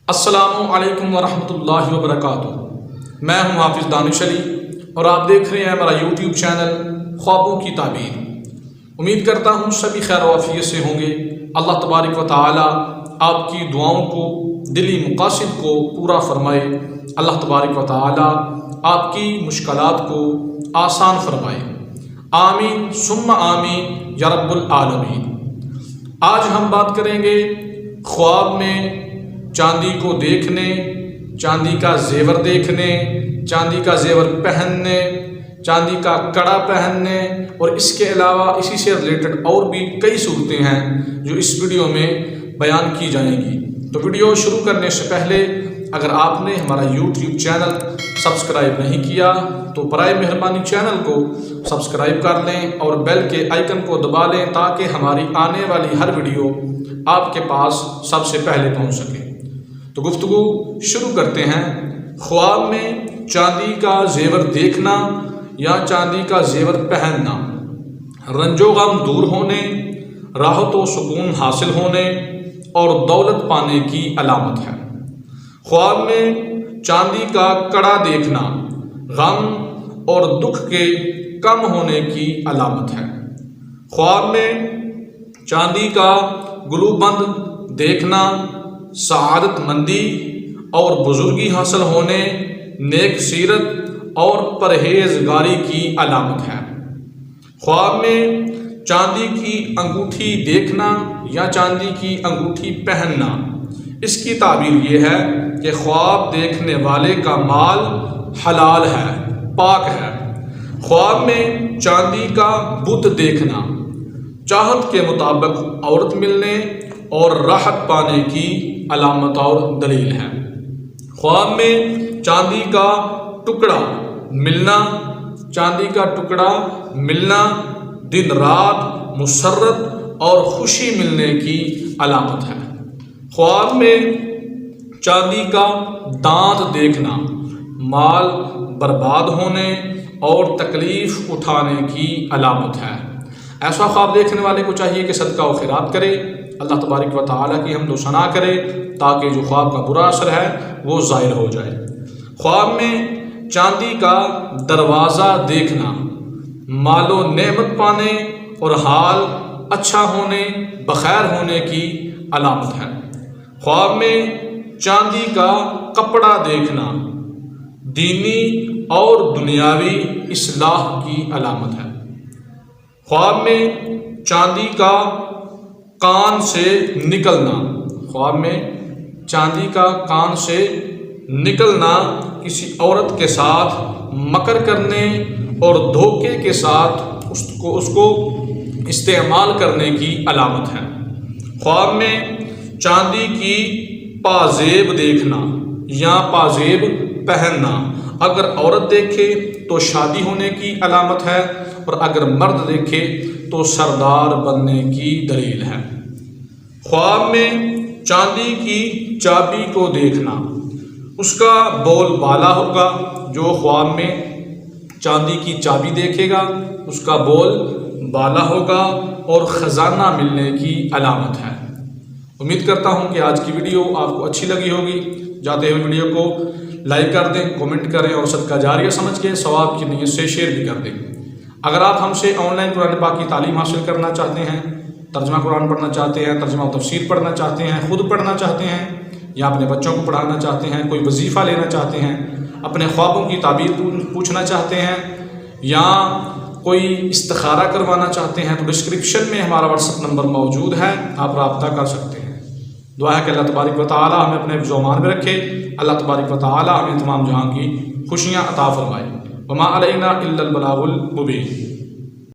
السلام علیکم ورحمۃ اللہ وبرکاتہ۔ میں ہوں حافظ دانش علی اور آپ دیکھ رہے ہیں ہمارا یوٹیوب چینل خوابوں کی تعبیر۔ امید کرتا ہوں سبھی خیر و عافیت سے ہوں گے۔ اللہ تبارک و تعالی آپ کی دعاؤں کو، دلی مقاصد کو پورا فرمائے۔ اللہ تبارک و تعالی آپ کی مشکلات کو آسان فرمائے۔ آمین ثم آمین یا رب العالمین۔ آج ہم بات کریں گے خواب میں چاندی کو دیکھنے، چاندی کا زیور دیکھنے، چاندی کا زیور پہننے، چاندی کا کڑا پہننے اور اس کے علاوہ اسی سے ریلیٹڈ اور بھی کئی صورتیں ہیں جو اس ویڈیو میں بیان کی جائیں گی۔ تو ویڈیو شروع کرنے سے پہلے اگر آپ نے ہمارا یوٹیوب چینل سبسکرائب نہیں کیا تو برائے مہربانی چینل کو سبسکرائب کر لیں اور بیل کے آئیکن کو دبا لیں تاکہ ہماری آنے والی ہر ویڈیو آپ کے پاس سب سے پہلے پہنچ سکے۔ تو گفتگو شروع کرتے ہیں۔ خواب میں چاندی کا زیور دیکھنا یا چاندی کا زیور پہننا رنج و غم دور ہونے، راحت و سکون حاصل ہونے اور دولت پانے کی علامت ہے۔ خواب میں چاندی کا کڑا دیکھنا غم اور دکھ کے کم ہونے کی علامت ہے۔ خواب میں چاندی کا گلو بند دیکھنا سعادت مندی اور بزرگی حاصل ہونے، نیک سیرت اور پرہیزگاری کی علامت ہے۔ خواب میں چاندی کی انگوٹھی دیکھنا یا چاندی کی انگوٹھی پہننا، اس کی تعبیر یہ ہے کہ خواب دیکھنے والے کا مال حلال ہے، پاک ہے۔ خواب میں چاندی کا بت دیکھنا چاہت کے مطابق عورت ملنے اور راحت پانے کی علامت اور دلیل ہے۔ خواب میں چاندی کا ٹکڑا ملنا، چاندی کا ٹکڑا ملنا دن رات مسرت اور خوشی ملنے کی علامت ہے۔ خواب میں چاندی کا دانت دیکھنا مال برباد ہونے اور تکلیف اٹھانے کی علامت ہے۔ ایسا خواب دیکھنے والے کو چاہیے کہ صدقہ و خیرات کرے، اللہ تبارک و تعالیٰ کی حمد و ثنا کرے تاکہ جو خواب کا برا اثر ہے وہ ظاہر ہو جائے۔ خواب میں چاندی کا دروازہ دیکھنا مال و نعمت پانے اور حال اچھا ہونے، بخیر ہونے کی علامت ہے۔ خواب میں چاندی کا کپڑا دیکھنا دینی اور دنیاوی اصلاح کی علامت ہے۔ خواب میں چاندی کا کان سے نکلنا، خواب میں چاندی کا کان سے نکلنا کسی عورت کے ساتھ مکر کرنے اور دھوکے کے ساتھ اس کو استعمال کرنے کی علامت ہے۔ خواب میں چاندی کی پازیب دیکھنا یا پازیب پہننا اگر عورت دیکھے تو شادی ہونے کی علامت ہے اور اگر مرد دیکھے تو سردار بننے کی دلیل ہے۔ خواب میں چاندی کی چابی کو دیکھنا اس کا بول بالا ہوگا۔ جو خواب میں چاندی کی چابی دیکھے گا اس کا بول بالا ہوگا اور خزانہ ملنے کی علامت ہے۔ امید کرتا ہوں کہ آج کی ویڈیو آپ کو اچھی لگی ہوگی۔ جاتے ہوئے ویڈیو کو لائک کر دیں، کومنٹ کریں اور صدقہ جاریہ سمجھ کے ثواب کی نیت سے شیئر بھی کر دیں۔ اگر آپ ہم سے آن لائن قرآن پاک کی تعلیم حاصل کرنا چاہتے ہیں، ترجمہ قرآن پڑھنا چاہتے ہیں، ترجمہ و تفسیر پڑھنا چاہتے ہیں، خود پڑھنا چاہتے ہیں یا اپنے بچوں کو پڑھانا چاہتے ہیں، کوئی وظیفہ لینا چاہتے ہیں، اپنے خوابوں کی تعبیر پوچھنا چاہتے ہیں یا کوئی استخارہ کروانا چاہتے ہیں تو ڈسکرپشن میں ہمارا واٹس ایپ نمبر موجود ہے، آپ رابطہ کر سکتے ہیں۔ دعا ہے کہ اللہ تبارک و تعالی ہمیں اپنے حفظ و امان میں رکھے، اللہ تبارک و تعالی ہمیں تمام جہاں کی خوشیاں عطا فرمائے۔ وما علینا الا البلاغ المبین۔